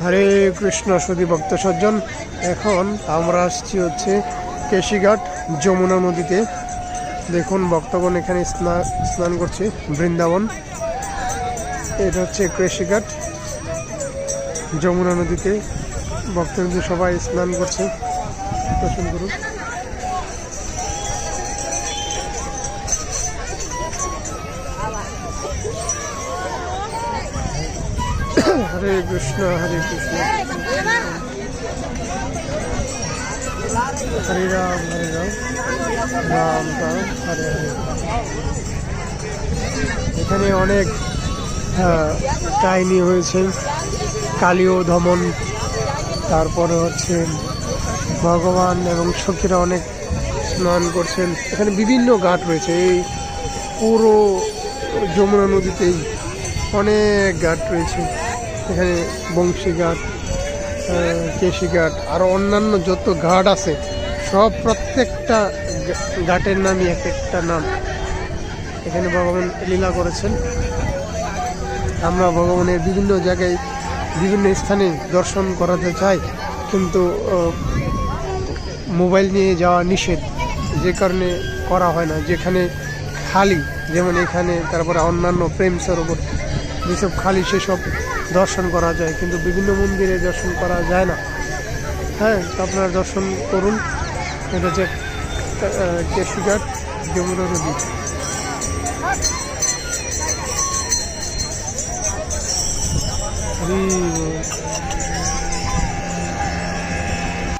হরে কৃষ্ণ সুধী ভক্ত সজ্জন, এখন আমরা আসছি হচ্ছে কেশিঘাট যমুনা নদীতে। দেখুন ভক্তগণ এখানে স্নান করছে। বৃন্দাবন, এটা হচ্ছে কেশিঘাট যমুনা নদীতে ভক্তবৃন্দ সবাই স্নান করছে। দর্শন করুন। হরে কৃষ্ণ হরে কৃষ্ণ হরে রাম রাম রাম হরে হরে। এখানে অনেক কাহিনী হয়েছে, কালীয় দমন, তারপরে হচ্ছে ভগবান এবং সখীরা অনেক স্নান করছেন। এখানে বিভিন্ন ঘাট রয়েছে। এই পুরো যমুনা নদীতেই অনেক ঘাট রয়েছে। এখানে বংশীঘাট, কেশিঘাট, আরও অন্যান্য যত ঘাট আছে সব প্রত্যেকটা ঘাটের নামই এক একটা নাম। এখানে ভগবান লীলা করেছেন। আমরা ভগবানের বিভিন্ন জায়গায় বিভিন্ন স্থানে দর্শন করাতে চাই, কিন্তু মোবাইল নিয়ে যাওয়া নিষেধ, যে কারণে করা হয় না। যেখানে খালি, যেমন এখানে, তারপরে অন্যান্য প্রেম সরোবর যেসব খালি সেসব দর্শন করা যায়, কিন্তু বিভিন্ন মন্দিরে দর্শন করা যায় না। হ্যাঁ, আপনারা দর্শন করুন। এটা হচ্ছে কেশিঘাট যমুনা নদী। হরি